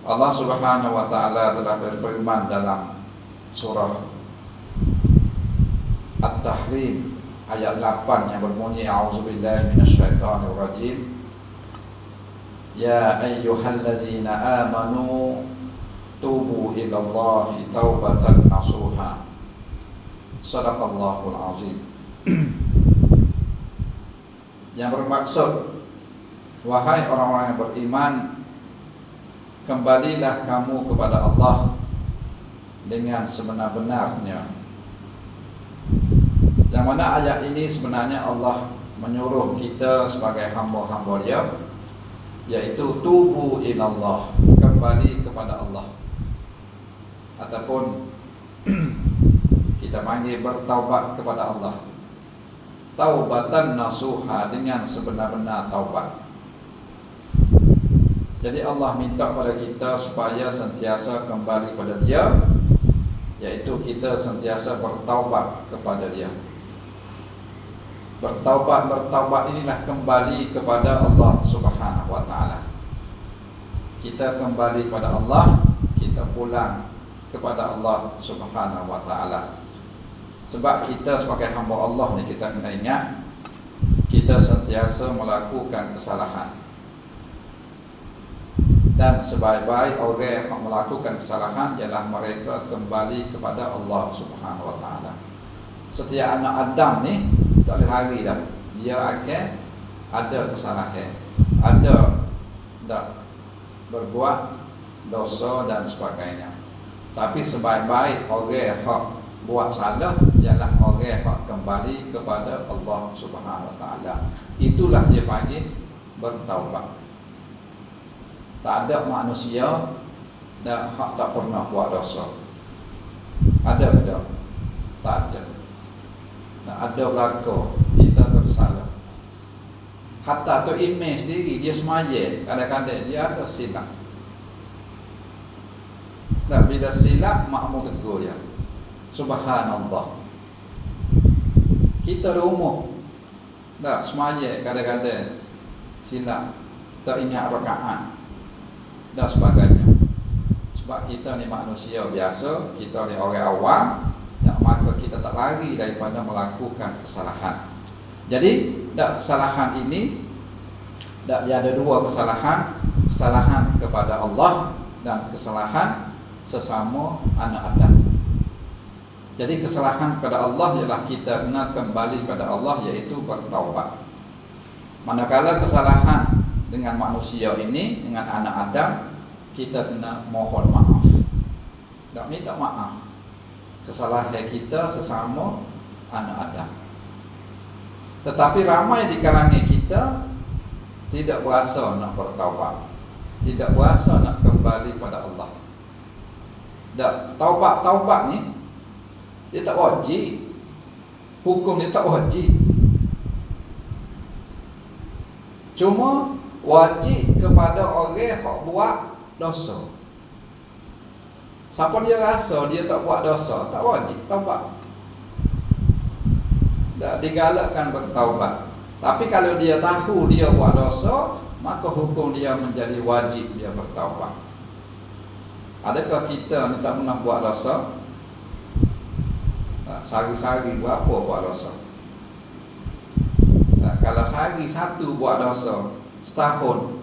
Allah Subhanahu wa taala telah berfirman dalam surah At-Tahrim ayat 8 yang berbunyi a'udzubillahi minasyaitonir rajim. Ya ayyuhallazina amanu tubu ilallahi taubatan nasuha. Shadaqallahul azim. Yang bermaksud, wahai orang-orang yang beriman, kembalilah kamu kepada Allah dengan sebenar-benarnya. Yang mana ayat ini sebenarnya Allah menyuruh kita sebagai hamba-hamba Dia, yaitu tubu ilallah, kembali kepada Allah, ataupun kita panggil bertaubat kepada Allah. Taubatan nasuha, dengan sebenar-benar taubat. Jadi Allah minta kepada kita supaya sentiasa kembali kepada Dia, yaitu kita sentiasa bertaubat kepada Dia. Bertaubat inilah kembali kepada Allah Subhanahu wa taala. Kita kembali kepada Allah, kita pulang kepada Allah Subhanahu wa taala. Sebab kita sebagai hamba Allah ni, kita kena ingat, kita sentiasa melakukan kesalahan. Dan sebaik-baik orang yang melakukan kesalahan ialah mereka kembali kepada Allah Subhanahu wa taala. Setiap anak Adam ni tak boleh lari dah. Dia akan ada kesalahan, ada tak berbuat dosa dan sebagainya. Tapi sebaik-baik orang yang buat salah ialah orang yang kembali kepada Allah Subhanahu wa taala. Itulah dia panggil bertaubat. Tak ada manusia dan hak tak pernah buat dosa. Ada tak? Tak ada. Dan ada berlaku kita tersalah. Hatta tu imam sendiri dia semaya, kadang-kadang dia ada silap. Dan bila silap, makmum tegur dia. Subhanallah. Kita rumah tak semaya, kadang-kadang silap, tak ingat rakaat dan sebagainya. Sebab kita ni manusia biasa, kita ni orang awam, yang maka kita tak lari daripada melakukan kesalahan. Jadi kesalahan ini ada dua kesalahan, kesalahan kepada Allah dan kesalahan sesama anak Adam. Jadi kesalahan kepada Allah ialah kita kena kembali kepada Allah, iaitu bertaubat. Manakala kesalahan dengan manusia ini, dengan anak Adam, kita kena mohon maaf dan minta maaf kesalahan kita sesama anak Adam. Tetapi ramai di kalangan kita tidak berasa nak bertaubat, tidak berasa nak kembali pada Allah. Dan taubat ni dia tak wajib, hukum dia tak wajib. Cuma wajib kepada orang yang buat dosa. Siapa dia rasa dia tak buat dosa, tak wajib taubat. Tak digalakkan bertaubat. Tapi kalau dia tahu dia buat dosa, maka hukum dia menjadi wajib dia bertaubat. Adakah kita ni tak pernah buat dosa? Sehari-hari berapa buat dosa? Kalau sehari satu buat dosa, setahun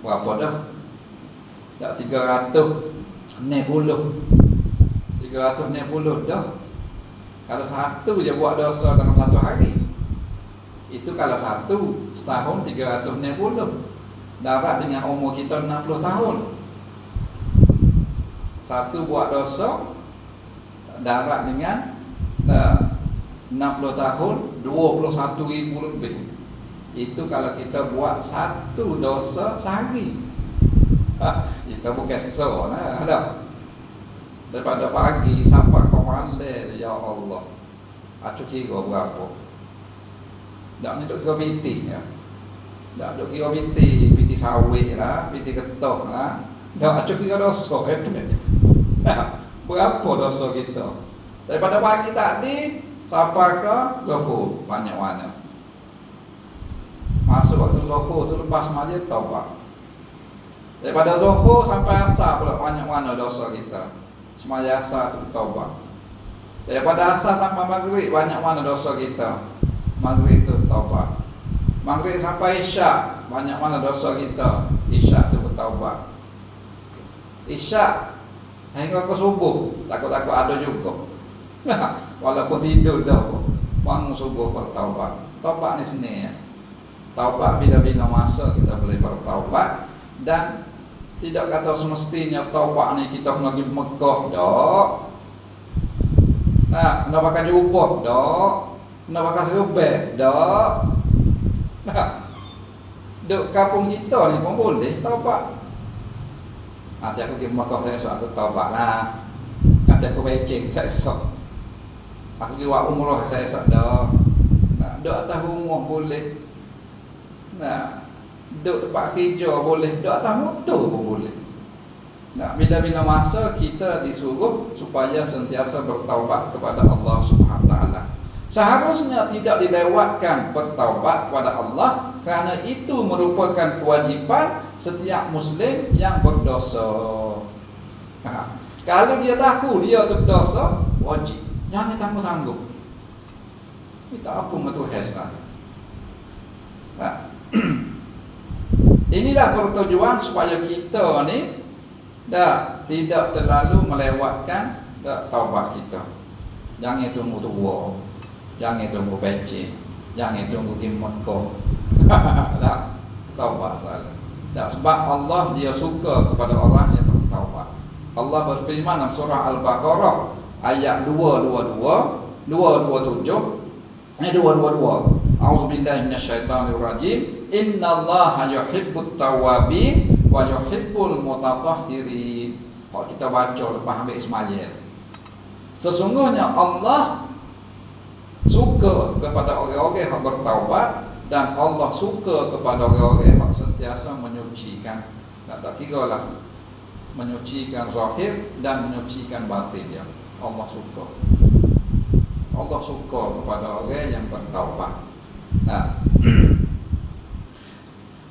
berapa dah? Tak 360 dah. Kalau satu je buat dosa dalam satu hari, itu kalau satu setahun 360. Darat dengan umur kita 60 tahun. Satu buat dosa darat dengan 60 tahun 21,000 lebih. Itu kalau kita buat satu dosa sehari. Kita bukan so lah, ada. Daripada pagi sampai ke malam, ya Allah, aku kira berapa. Tak ni duk kira binti ya. Tak duk kira binti sawit lah, binti ketok lah. Tak aku kira dosa itu. Berapa dosa kita? Daripada pagi tadi sampai ke zuhur, banyak mana. Masuk waktu zuhur tu lepas maghrib taubat. Daripada zuhur sampai asar pula banyak mana dosa kita. Semaya asar tu taubat. Daripada asar sampai maghrib banyak mana dosa kita. Maghrib tu taubat. Maghrib sampai isyak banyak mana dosa kita. Isyak tu bertaubat. Isyak hingga ke subuh takut-takut ada juga. Walaupun tidur dah bangun subuh bertaubat. Taubat ni seni ya. Taubat bila-bila masa kita boleh bertaubat. Dan tidak kata semestinya taubat ni kita pergi Mekah dak. Nah, nak pakai jubah dak. Nak pakai serban dak. Nah, duk kampung kita ni pun boleh taubat. Nanti aku pergi Mekah saya esok aku taubat lah. Nanti aku becing saya esok. Aku pergi buat umrah saya esok dah. Nah, duk atas rumah boleh. Nah, duk tempat kerja boleh, duk atas motor pun boleh. Nah, bila-bila masa kita disuruh supaya sentiasa bertaubat kepada Allah Subhanahu Wa Taala. Seharusnya tidak dilewatkan bertaubat kepada Allah kerana itu merupakan kewajipan setiap muslim yang berdosa. Kalau dia tahu dia berdosa, wajib. Jangan tangguh-tangguh. Kita apa dengan Tuhan sekarang? Nah, inilah pertujuan supaya kita ni tidak terlalu melewatkan taubat kita. Jangan tunggu tua, jangan tunggu becik, jangan tunggu Mekah. Tak, taubat selalu. Tak, sebab Allah dia suka kepada orang yang bertaubat. Allah berfirman dalam surah Al-Baqarah ayat 222, 222. A'udzubillahi minasyaitonirrajim. Innallaha yuhibbut tawwabin wa yuhibbul mutatahhirin. Kalau kita baca lepas ambil Ismail. Sesungguhnya Allah suka kepada orang-orang yang bertaubat dan Allah suka kepada orang-orang yang sentiasa menyucikan. Tak kira lah menyucikan zahir dan menyucikan batin dia. Allah suka. Allah suka kepada orang yang bertaubat. Nah,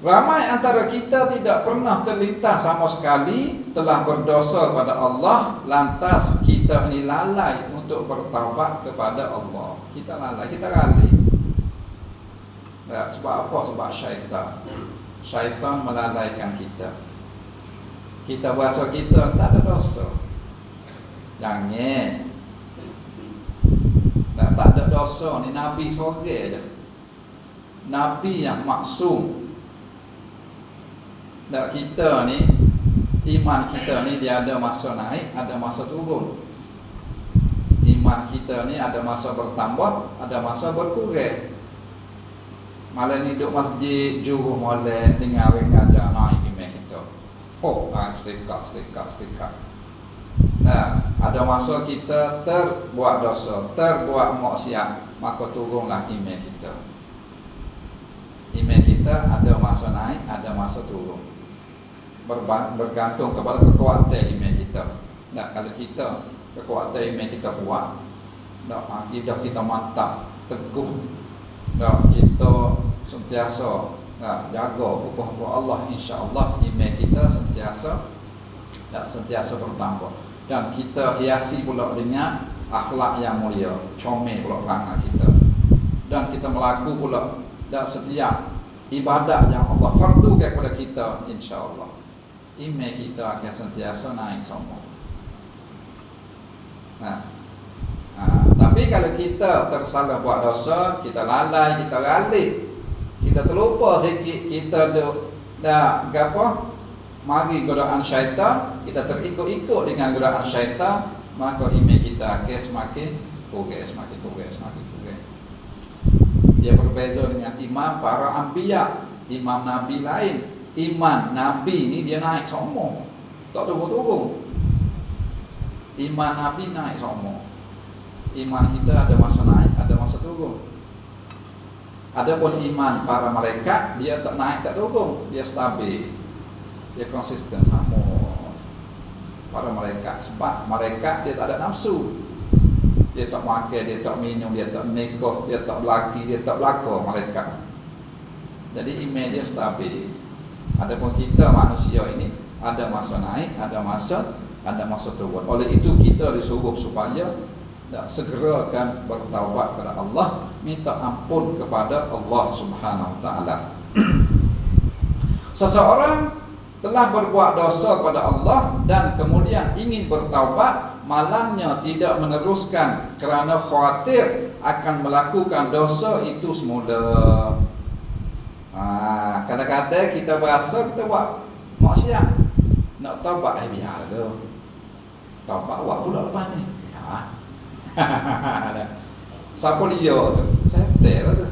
ramai antara kita tidak pernah terlintas sama sekali telah berdosa kepada Allah, lantas kita ini lalai untuk bertaubat kepada Allah. Kita lalai, kita lalai. Nah, sebab apa? Sebab syaitan. Syaitan melalaikan kita. Kita berasa kita tak ada dosa. Jangan. Tak ada dosa ni Nabi sorang je. Nabi yang maksum. Dan kita ni, iman kita ni dia ada masa naik, ada masa turun. Iman kita ni ada masa bertambah, ada masa berkurang. Malam ni duduk masjid, juru molek, dengar orang ngajar naik iman kita. Oh, setikak. Nah, ada masa kita terbuat dosa, terbuat maksiat, maka turunlah iman kita. Iman kita ada masa naik, ada masa turun. Bergantung kepada kekuatan iman kita. Nah, kalau kita kekuatan iman kita kuat, akidah kita mantap, teguh, kita sentiasa jaga hukum-hukum Allah, insya-Allah iman kita sentiasa bertambah. Dan kita hiasi pula dengan akhlak yang mulia, comel pula perangai kita. Dan kita melaku pula dan setiap ibadat yang Allah fardukan kepada kita, insya-Allah iman kita akan sentiasa naik semua. Tapi kalau kita tersalah buat dosa, kita lalai, kita ralik, kita terlupa sikit, kita mari godaan syaitan, kita terikut-ikut dengan godaan syaitan, maka iman kita akan semakin kurang. Dia berbeza dengan iman para anbiya, imam nabi lain. Iman nabi ni dia naik semua, tak turun. Iman nabi naik semua. Iman kita ada masa naik, ada masa turun. Adapun iman para malaikat, dia tak naik tak turun, dia stabil. Dia konsisten sama para malaikat. Sebab malaikat dia tak ada nafsu. Dia tak makan, dia tak minum, dia tak menikah, dia tak berlaki, dia tak berlakon malaikat. Jadi iman dia stabil. Adapun kita manusia ini Ada masa naik, ada masa turun. Oleh itu kita disuruh supaya segerakan bertaubat kepada Allah, minta ampun kepada Allah Subhanahu Wa Taala. Seseorang telah berbuat dosa kepada Allah dan kemudian ingin bertaubat, malangnya tidak meneruskan kerana khawatir akan melakukan dosa itu semula. Kadang-kadang kita berasa kita buat maksiat, nak taubat biar tu. Taubat buat pula lepas ni. Siapa dia tu? Setel lah tu.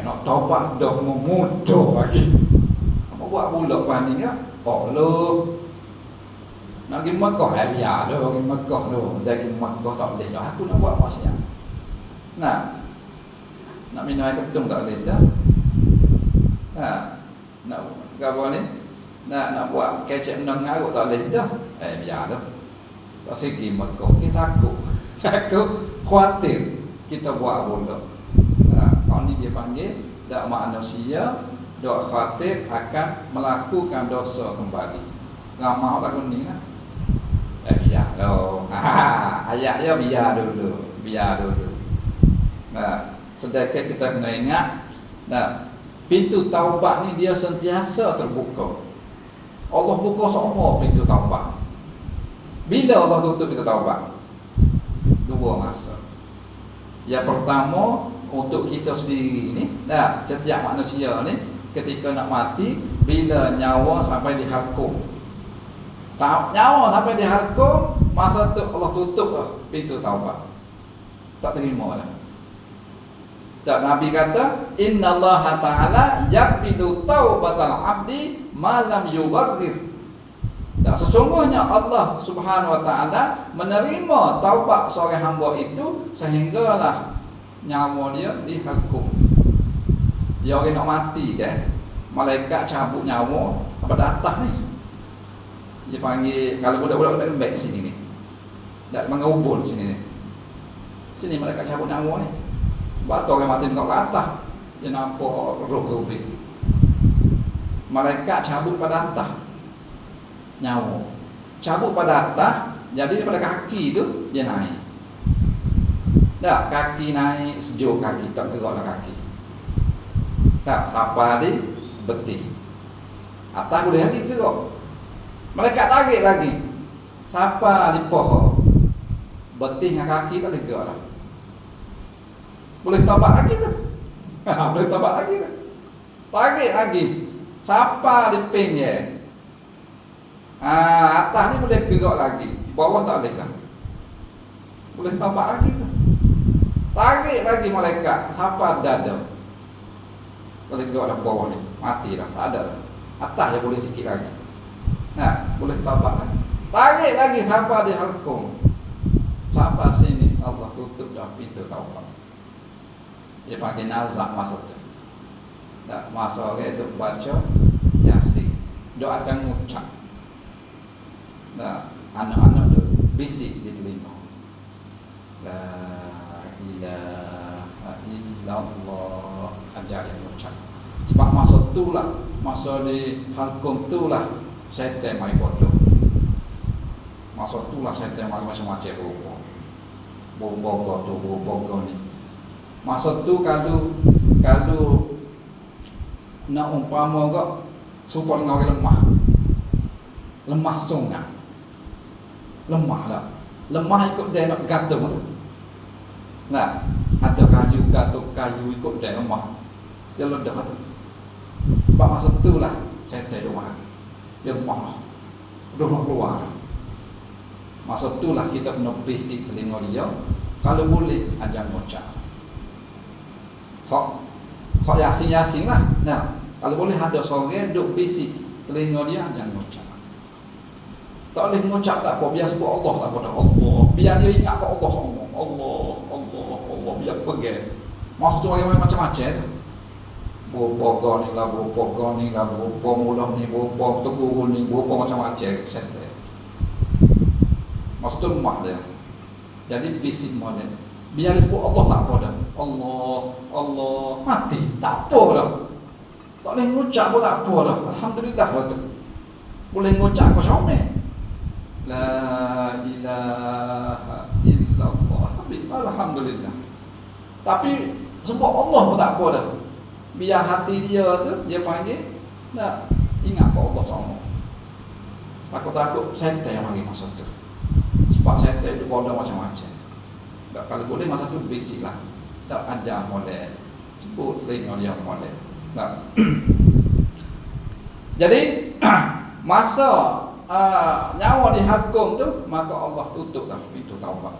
Nak taubat dah mudah lagi. Apa buat pula lepas ni kan? Allah. Nak pergi Mekah biar tu, pergi Mekah tu. Dah pergi Mekah tak boleh dah. Aku nak buat maksiat. Nak minum air ketum tak boleh dah. Nak apa ni? Nak buat kecek minum ngarut tak boleh dah. Biar dah. Tak segi Mekah. Kita takut, khawatir kita buat pula. Kalau ni dia panggil dak manusia dok khawatir akan melakukan dosa kembali. Ramah lagu ni lah. Biar dah. Ayat dia biar dulu. Sedangkan kita kena ingat, pintu taubat ni dia sentiasa terbuka. Allah buka semua pintu taubat. Bila Allah tutup pintu taubat? Dua masa. Yang pertama untuk kita sendiri ni, setiap manusia ni ketika nak mati, bila nyawa sampai di halkum. Nyawa sampai di halkum, masa tu Allah tutup lah pintu taubat. Tak terima dah. Dan Nabi kata, innallaha ta'ala yaqbidu taubatal abdi ma lam yughargir. Dan sesungguhnya Allah Subhanahu Wa Taala menerima taubat seorang hamba itu sehinggalah nyawa dia dihukum. Dia orang nak mati kan, malaikat cabut nyawa pada atas ni. Dia panggil, kalau budak-budak lembek sini ni, dak mengubur sini ni. Sini malaikat cabut nyawa ni. Batu orang mati dekat atas, dia nampak roh rubik. Malaikat cabut pada atas nyawa, cabut pada atas, jadi daripada kaki tu dia naik. Dah kaki naik, sejuk kaki, tak geraklah kaki. Dah sampai di betih. Atas boleh lagi gerak. Malaikat tarik lagi. Sampai di pohon. Betih dengan kaki tak boleh gerak dah. Boleh taubat lagi tu. Boleh taubat lagi tu. Tarik lagi. Sampai di pinggir. Atas ni boleh gerak lagi, bawah tak boleh dah. Boleh taubat lagi tu. Tarik lagi malaikat sampai dada. Boleh gerak dah bawah ni, mati dah, tak ada dah. Atas je boleh sikit lagi. Boleh taubat lagi. Tarik lagi sampai di halkum. Sampai sini Allah tutup dah pintu taubat. Dia panggil nazak masa tu. Masa orang duk baca Yasin, duk akan ngucap. Anak-anak tu bisik di telinga. La ilaha illallah, ajar yang ucap. Sebab masa itulah, masa di halkum itulah syaitan mai bodoh. Masa itulah syaitan mai macam-macam rupa. Bogo tu, bogo ni. Masa tu kalau nak umpama kau supaya dengan orang lemah. Lemah sungai. Lemah lah. Lemah ikut dia nak gantung tu. Ada kayu gantung kayu ikut dia lemah. Dia ledak tu. Sebab masa tu lah saya tak rumah lagi. Dia lemah lah. Dah keluar lah. Masa tu lah kita kena bisik telinga dia. Kalau boleh ajar ngocak. Hak yasin-yasin lah. Kalau boleh ada seorang duk bisik telinga dia ajar ngocak. Tak boleh mengucap tak apa, biar sebut Allah tak apa dah. Allah, biar dia ingat ke Allah semua. Allah, biar pergi. Maksud tu macam-macam. Berupa ni lah, berupa mulah ni, berupa tegur ni, berupa macam-macam. Maksud tu lemah dia. Jadi bisik model. Biar dia sebut Allah tak apa dah. Allah, mati, tak apa dah. Tak boleh mengucap pun tak apa dah. Alhamdulillah lah tu. boleh ngucap kau syomel. La ilaha illallah. Alhamdulillah. Tapi sebab Allah pun tak apa dah. Biar hati dia tu, dia panggil, nak ingat pada Allah sama. Takut-takut setan yang mari masa tu. Sebab setan itu bodoh macam-macam. Tak, kalau boleh masa tu basic lah. Tak ajar model. Sebut sering dia model. Tak. Jadi masa nyawa dihakum tu, maka Allah tutup dah pintu taubat.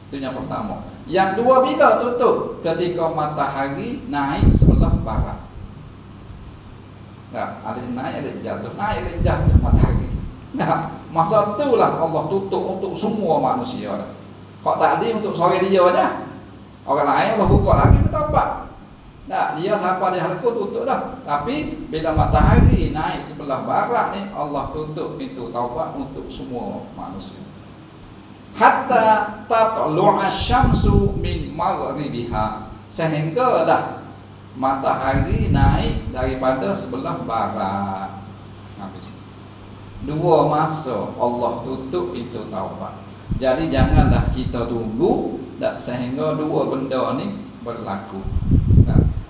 Itu yang pertama. Yang dua, bila tutup? Ketika matahari naik sebelah barat. Nah, ada naik, ada jatuh, naik, ada jatuh matahari. Nah, masa itulah Allah tutup untuk semua manusia dah. Kok tadi untuk sore dia aja. Orang lain Allah buka lagi ke taubat. Nah, dia siapa dia halku tutup dah. Tapi bila matahari naik sebelah barat ni, Allah tutup pintu taubat untuk semua manusia. Hatta tatlu'a syamsu min maghribiha, sehinggalah matahari naik daripada sebelah barat. Habis. Dua masa Allah tutup pintu taubat. Jadi janganlah kita tunggu sehingga dua benda ni berlaku.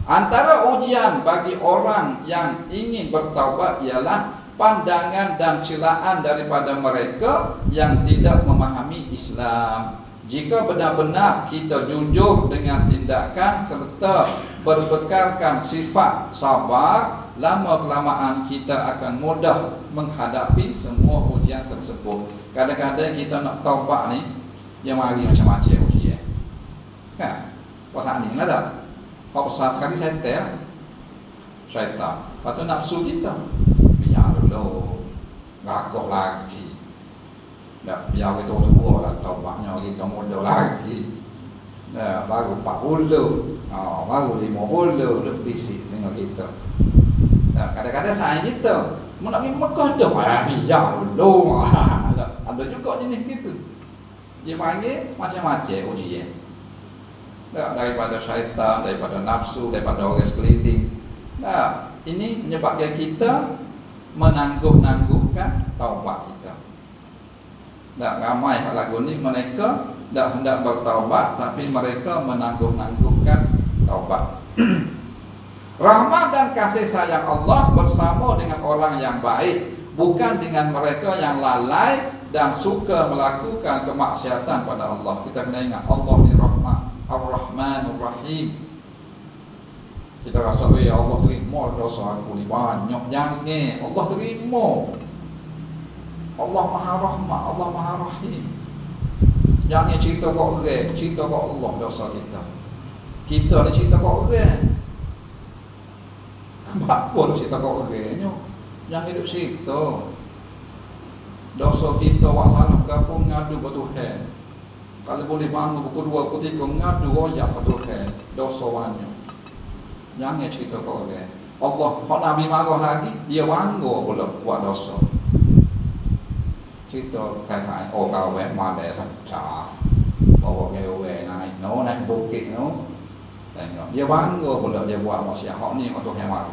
Antara ujian bagi orang yang ingin bertaubat ialah pandangan dan celaan daripada mereka yang tidak memahami Islam. Jika benar-benar kita jujur dengan tindakan serta berbekalkan sifat sabar, lama-kelamaan kita akan mudah menghadapi semua ujian tersebut. Kadang-kadang kita nak taubat ni, dia mari macam-macam ujian. Kan? Pasal ni lah dah. Kau besar sekali syaitan. Lepas tu nafsu kita, biar dulu, gagoh lagi. Biar kita tua lah, taubatnya kita muda lagi. Baru 40, baru 50, lebih sih tengok kita. Kadang-kadang saya kita nak pergi Mekah dah, biar dulu. Ada juga jenis gitu. Dia panggil macam-macam ujian. Daripada syaitan, daripada nafsu, daripada orang sekeliling. Nah, ini menyebabkan kita menangguh-nangguhkan taubat kita. Ramai lagu ni mereka tak hendak bertaubat, tapi mereka menangguh-nangguhkan taubat. Rahmat dan kasih sayang Allah bersama dengan orang yang baik, bukan dengan mereka yang lalai dan suka melakukan kemaksiatan pada Allah. Kita kena ingat Allah ni rahmat, Ar-Rahman Ar-Rahim. Kita rasa, ya Allah terima dosa aku ni banyak. Jangan, Allah terima. Allah Maha Rahmat, Allah Maha Rahim. Jangan cerita kat orang, cerita kat Allah dosa kita. Kita ni cerita kat orang. Apa pun cerita kat orang. Jangan hidup cerita. Dosa kita buat salah ke apa, ngadu ke Tuhan. Kalau boleh bangun pukul 2, pukul 3, ngadu royak ke Tuhan. Dosa banyak. Jangan cerita ke orang. Allah, kalau Nabi marah lagi, dia bangga pula buat dosa. Cerita kasih, oh kau madai saja, bawa gawe naik, naik bukit, tengok. Dia bangga pula dia buat maksiat. Hak ni untuk hemat.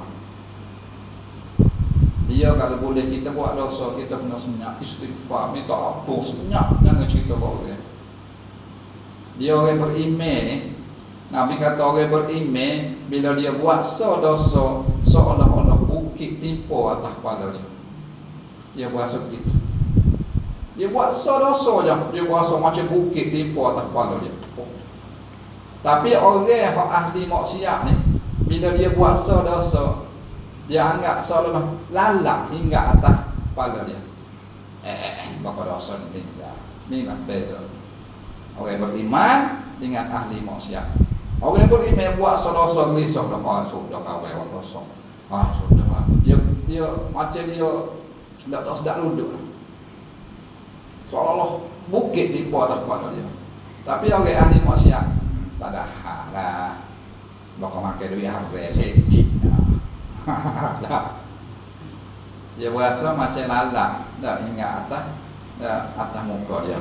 Dia kalau boleh kita buat dosa, kita kena senyap, istighfar, minta ampun, senyap, jangan cerita ke orang. Dia orang beriman ni, Nabi kata orang beriman bila dia buat dosa, seolah-olah bukit timpa atas kepala dia. Dia buat begitu. Dia buat dosa je, dia buat macam bukit timpa atas kepala dia. Tapi orang yang ahli maksiat ni, bila dia buat dosa, dia anggap seolah lalak hingga atas kepala dia. Bakal dosa ni dah. Inilah beza orang beriman dengan ahli maksiat. Orang beriman buat dosa gelisah dah, sudah kawai buat dosa. Sudahlah. Dia macam dia tak tahu sedap duduk. Seolah-olah bukit timpa atas kepala dia. Tapi orang ahli maksiat tak ada hak lah. Bakal makan duit harga sikit. Dia berasa macam lalak, tak ingat atas muka dia.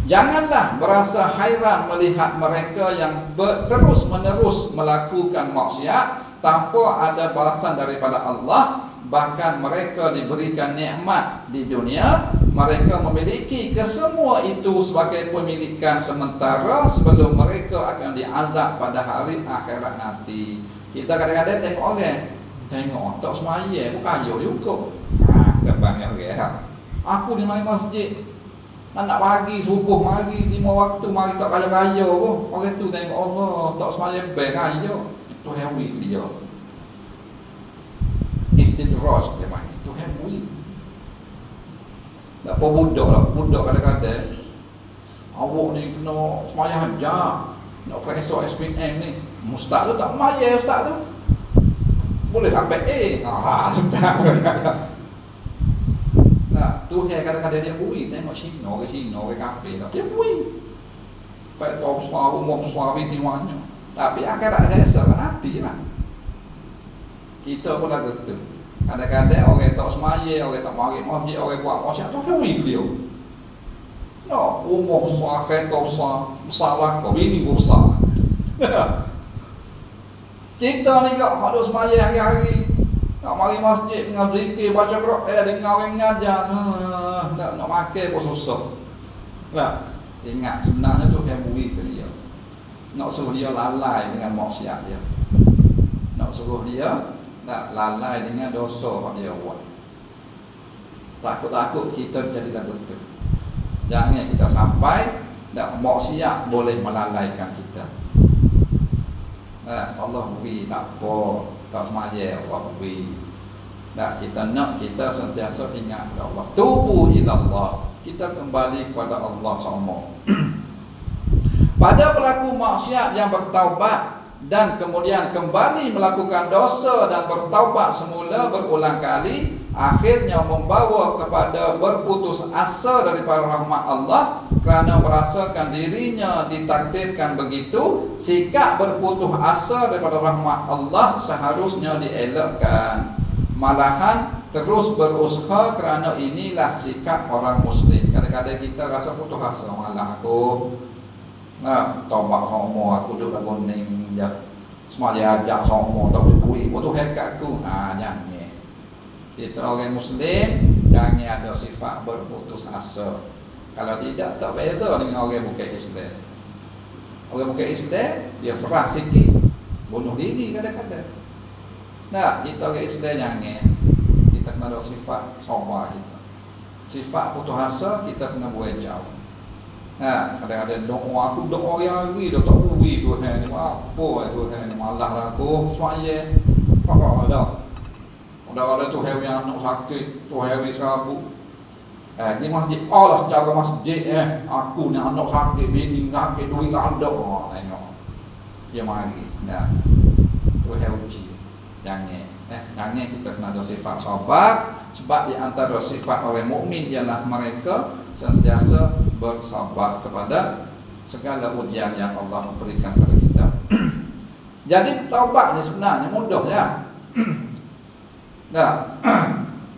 Janganlah berasa hairan melihat mereka yang terus-menerus melakukan maksiat tanpa ada balasan daripada Allah bahkan mereka diberikan nikmat di dunia, mereka memiliki kesemua itu sebagai pemilikan sementara sebelum mereka akan diazab pada hari akhirat nanti. Kita kadang-kadang tengok orang, tengok tak semaya pun kaya juga. Gambarnya orang. Aku di mari masjid, nak pagi subuh mari 5 waktu mari tak kaya-kaya pun. Orang tu tengok Allah tak semaya kaya. Tu hewi dia. Istidraj dia panggil. Tu hewi. Tak apa budak kadang-kadang awak ni kena semaya hajak, nak esok SPM ni ustaz tu tak maya ustaz tu boleh ambil ustaz tu. Nah, tu kadang-kadang dia bui tengok Cina ke kafe tak dia bui pai top suara umum suara tiwannya, tapi akhirat saya serah nanti lah. Kita pun dah betul. Kadang-kadang orang tak semaya, orang tak mari masjid, orang buat maksiat tu hewi dia. No, umur besar, kereta besar lah kau, ini besar. Kita ni kak harus semaya hari-hari. Nak mari masjid dengan zikir, baca Quran, dengar orang ngajar. Nak makan pun susah. Lah, ingat sebenarnya tu hewi ke dia. Nak suruh dia lalai dengan maksiat dia. Nak suruh dia tak lalai dengan dosa yang dia buat. Takut-takut kita jadi betul. Jangan kita sampai tak maksiat boleh melalaikan kita. Allah beri tak apa, tak semaya Allah beri. Tak kita nak kita sentiasa ingat kepada Allah. Tubu ila Allah. Kita kembali kepada Allah semua. Pada pelaku maksiat yang bertaubat dan kemudian kembali melakukan dosa dan bertaubat semula berulang kali, akhirnya membawa kepada berputus asa daripada rahmat Allah kerana merasakan dirinya ditakdirkan begitu. Sikap berputus asa daripada rahmat Allah seharusnya dielakkan, malahan terus berusaha kerana inilah sikap orang Muslim. Kadang-kadang kita rasa putus asa, malah aku tombak semua, aku duduk kuning je, semua dia ajak semua tak boleh buat tu hekat aku. Jangan. Kita orang Muslim jangan ada sifat berputus asa. Kalau tidak, tak beza dengan orang bukan Islam. Orang bukan Islam dia ferah sikit, bunuh diri kadang-kadang. Nah, kita orang Islam jangan. Kita kena ada sifat sabar kita. Sifat putus asa kita kena buat jauh. Kadang-kadang doa aku doa yang hari dah tak bui Tuhan ni apa Tuhan ni malah aku semaya dah. Ada tu hewi anak sakit, tu hewi sabuk. Di masjid Allah cara masjid aku ni anak sakit, bini sakit, duit tak ada. Tengok. Dia mari. Nah. Tu hewi. Jangan kita kena ada sifat sabar, sebab di antara sifat orang mukmin ialah mereka sentiasa bersabar kepada segala ujian yang Allah berikan kepada kita. Jadi taubat ni sebenarnya mudah ya.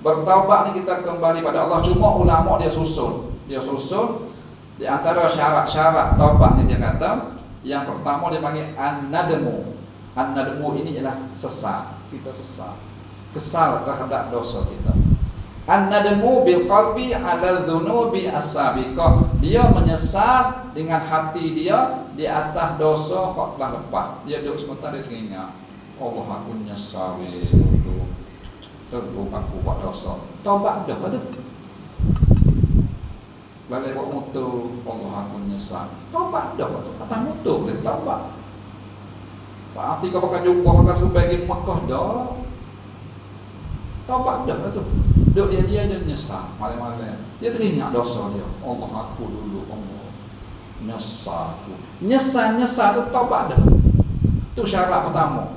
Bertaubat ni kita kembali pada Allah. Cuma ulama dia susun di antara syarat-syarat taubat ni dia kata, yang pertama dia panggil an-nadmu. An-nadmu ini ialah sesal. Kita sesal, kesal terhadap dosa kita. An-nadmu bil qalbi ala dhunubi as-sabiqah. Dia menyesal dengan hati dia di atas dosa yang telah lepas. Dia duduk sebentar dia teringat, Allah aku menyesal dulu, terus aku buat dosa. Taubat dah tu. Balik buat motor, Allah aku menyesal. Taubat dah tu. Atas motor boleh taubat. Berarti kau pakai jumpa pakai sebagai Makkah dah. Taubat dah tu. Duk dia nyesal malam-malam. Dia teringat dosa dia. Allah aku dulu, Allah nyesal tu. Nyesal tu taubat dah. Tu syarat pertama.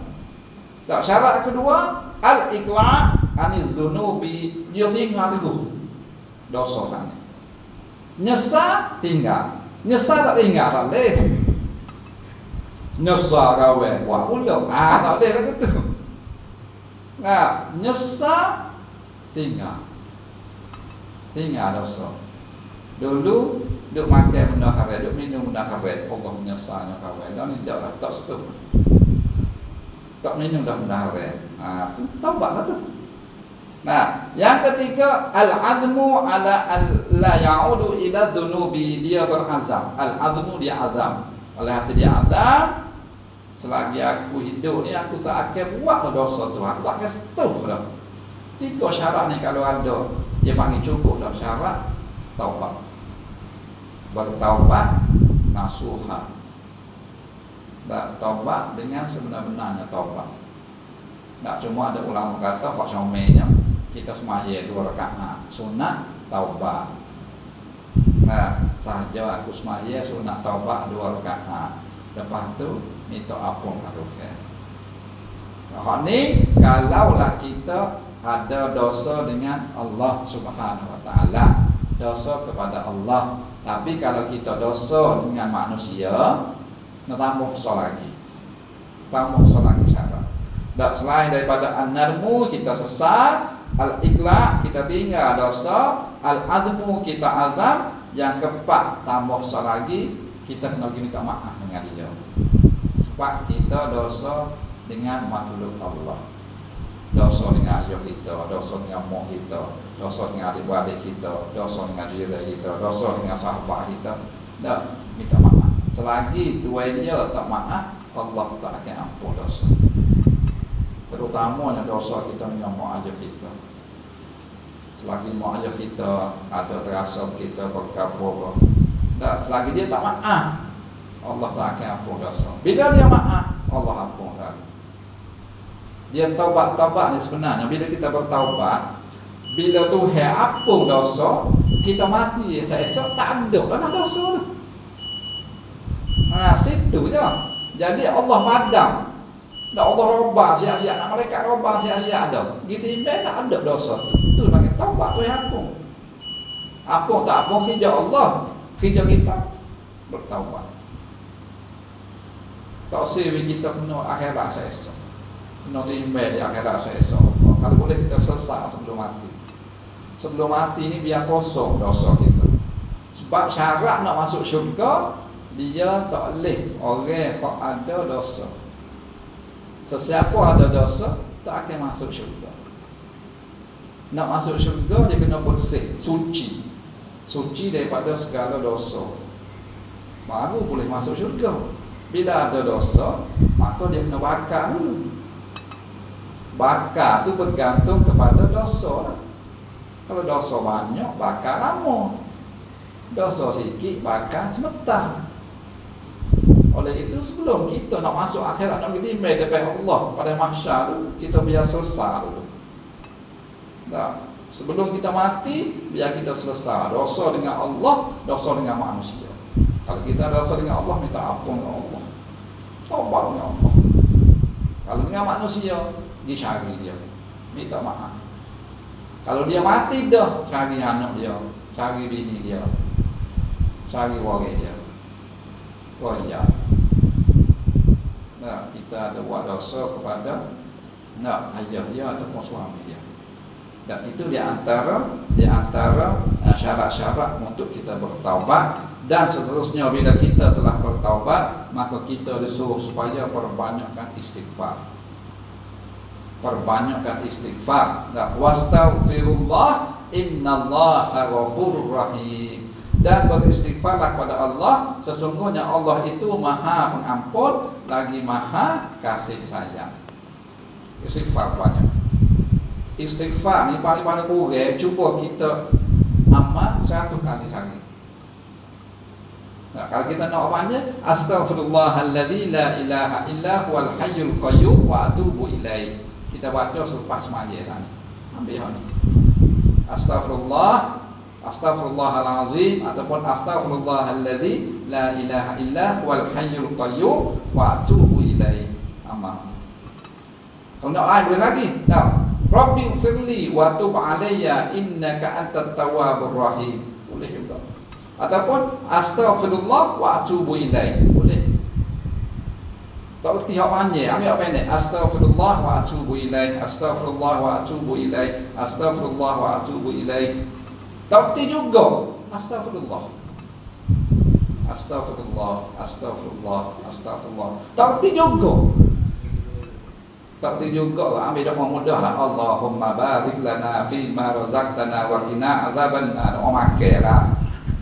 Tak, syarat kedua, al-iqla' aniz zunubi. Dia tinggal tu dosa sana. Nyesal tinggal. Nyesal tak tinggal tak boleh. Nyesal kawan buat pula. Tak boleh kata tu. Nyesal tinggal dosa. Dulu duk makan benda haram, duk minum benda haram, Allah menyesalnya kawan. Dan ni tak setuju. Tak minum dah benda haram. Tu taubatlah tu. Nah, yang ketiga al-azmu ala la ya'udu ila dhunubi, dia berazam. Al-azmu dia azam. Oleh hati dia azam, selagi aku hidup ni aku tak akan buat dosa tu. Aku tak akan sentuh dah. 3 syarat ni kalau ada, dia panggil cukup dah syarat taubat. Bertaubat nasuha. Taubat dengan sebenar-benarnya taubat. Tak cuma ada ulama kata hak syamainya kita semaya 2 rakaat sunat taubat. Nah, sahaja aku semaya sunat taubat 2 rakaat. Lepas tu minta ampun kat Tuhan. Hak ni kalaulah kita ada dosa dengan Allah Subhanahu Wa Taala, dosa kepada Allah. Tapi kalau kita dosa dengan manusia, tambah dosa lagi. Tambah dosa lagi syarat. Dan selain daripada an-narmu kita sesat, al-iqla' kita tinggal dosa, al-azmu kita azam, yang keempat tambah dosa lagi, kita kena pergi minta maaf dengan dia. Sebab kita dosa dengan makhluk Allah. Dosa dengan ayah kita, dosa dengan mak kita, dosa dengan adik-adik kita, dosa dengan jiran kita, dosa dengan sahabat kita. Tak minta maaf. Selagi tuannya tak maaf, Allah tak akan ampun dosa. Terutamanya dosa kita dengan mak ayah kita. Selagi mak ayah kita ada terasa kita berkabur, tak, selagi dia tak maaf, Allah tak akan ampun dosa. Bila dia maaf, Allah ampun saja. Dia taubat ni sebenarnya bila kita bertaubat, bila Tuhan ampun dosa, kita mati esok-esok tak ada dah dosa tu. Situ je. Jadi Allah padam. Tak Allah robah sia-sia, nak mereka robah sia-sia ada. Gitu imbang tak ada dosa tu. Itu panggil taubat tu yang ampun. Ampun tak ampun kerja Allah, kerja kita bertaubat. Tak sewi kita kena akhirat esok. Kena timbal di akhirat esok. Kalau boleh kita sesat sebelum mati. Sebelum mati ni biar kosong dosa kita. Sebab syarat nak masuk syurga, dia tak boleh orang yang ada dosa. Sesiapa ada dosa tak akan masuk syurga. Nak masuk syurga dia kena bersih, suci. Suci daripada segala dosa. Baru boleh masuk syurga. Bila ada dosa, maka dia kena bakar dulu. Bakar tu bergantung kepada dosa lah. Kalau dosa banyak, bakar lama. Dosa sikit, bakar sebentar. Oleh itu sebelum kita nak masuk akhirat, nak kita timbal depan Allah pada mahsyar tu, kita biar selesai dulu. Tak, sebelum kita mati, biar kita selesai dosa dengan Allah, dosa dengan manusia. Kalau kita dosa dengan Allah, minta ampun dengan Allah, taubat dengan Allah. Kalau dengan manusia, dicari dia, minta maaf. Kalau dia mati dah, cari anak dia, cari bini dia, cari waris dia. Oh ya. Nah, kita ada buat dosa kepada ayah dia ataupun suami dia. Dan itu di antara syarat-syarat untuk kita bertaubat. Dan seterusnya bila kita telah bertaubat, maka kita disuruh supaya perbanyakkan istighfar. Perbanyakkan istighfar. Dan wastaghfirullah innallaha ghafurur rahim. Dan beristighfarlah kepada Allah, sesungguhnya Allah itu Maha Pengampun lagi Maha Kasih Sayang. Istighfar banyak. Istighfar ni paling-paling kurang cuba kita amal 100 kali sehari. Nah, kalau kita nak banyak, astaghfirullahalladzi la ilaha illa huwal hayyul qayyum wa atubu ilaih. Kita baca selepas sembahyang sana. Ambil ni. Astaghfirullahalazim ataupun astaghfirullahalladzi la ilaha illa huwal hayyul qayyum wa atubu ilaih. Amal. Kalau nak lain boleh lagi. Nah, Rabbi firli wa tub alayya innaka antat tawwabur rahim. Boleh juga. Ataupun astaghfirullah wa atubu ilaih. Boleh. Tak erti hak panjang, ambil hak pendek. Astaghfirullah wa atubu ilaih. Astaghfirullah wa atubu ilaih. Astaghfirullah wa atubu ilaih. Tak erti juga. Astaghfirullah. Astagfirullah, astagfirullah, astagfirullah. Tak erti juga. Tak perlu juga lah, ambil doa mudah lah. Allahumma barik lana fima razaqtana wa qina adzabannar. Makan lah.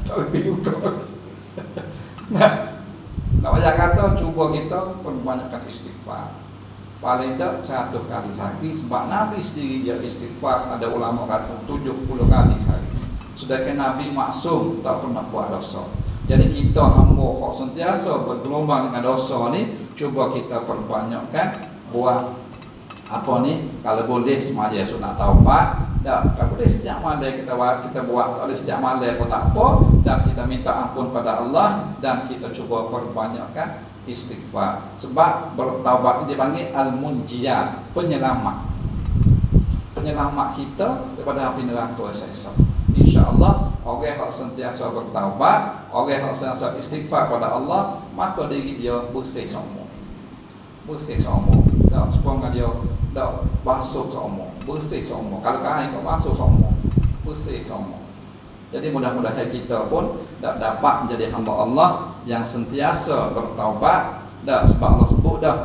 Tak perlu juga. Nah, nak banyak kata, cuba kita perbanyakkan istighfar. Paling tak 100 kali sehari. Sebab Nabi sendiri dia istighfar. Ada ulama kata 70 kali sehari. Sedangkan Nabi maksum, tak pernah buat dosa. Jadi kita hamba yang sentiasa bergelombang dengan dosa ni, cuba kita perbanyakkan buat apa ni, kalau boleh semaya sunat taubat. Dan kalau boleh setiap malam kita buat, tak boleh setiap malam pun tak apa, dan kita minta ampun pada Allah, dan kita cuba perbanyakkan istighfar. Sebab bertaubat ini dipanggil al-munjiyat, penyelamat. Penyelamat kita daripada api neraka esok. InsyaAllah orang yang sentiasa bertaubat, orang yang sentiasa istighfar pada Allah, maka diri dia bersih semua. Bersih semua. Tak sepanjang dia dah basuh semua, bersih semua. Kalau kain kau basuh semua, bersih semua. Jadi mudah-mudahan kita pun dapat menjadi hamba Allah yang sentiasa bertaubat. Dan sebab Allah sebut dah,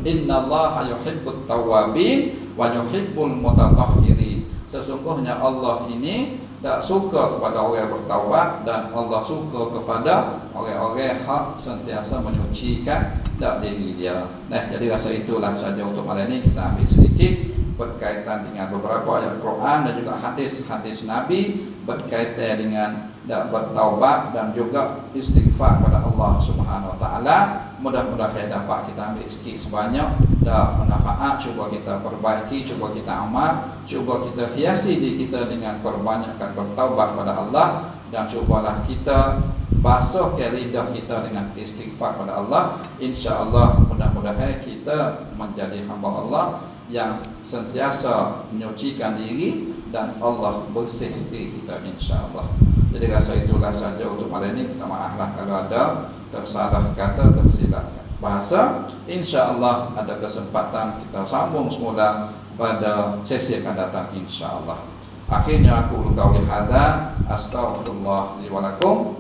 innallaha yuhibbut tawwabin wa yuhibbul mutatahhirin. Sesungguhnya Allah ini tak suka kepada orang yang bertaubat, dan Allah suka kepada orang-orang yang sentiasa menyucikan diri dia. Nah, jadi rasa itulah saja untuk malam ini. Kita ambil sedikit berkaitan dengan beberapa ayat Quran dan juga hadis-hadis Nabi berkaitan dengan bertaubat dan juga istighfar kepada Allah Subhanahu Wa Taala. Mudah-mudahan dapat kita ambil sikit sebanyak dan manfaat. Cuba kita perbaiki, cuba kita amal, cuba kita hiasi diri kita dengan perbanyakkan bertaubat kepada Allah, dan cubalah kita basuhkan lidah kita dengan istighfar kepada Allah. InsyaAllah mudah-mudahan kita menjadi hamba Allah yang sentiasa menyucikan diri, dan Allah bersih diri kita insyaAllah. Jadi rasa itulah saja untuk malam ini. Minta maaflah kalau ada tersalah kata, tersilap bahasa. InsyaAllah ada kesempatan kita sambung semula pada sesi akan datang insyaAllah. Akhirnya aku qauli hadza, astaghfirullah li wa lakum.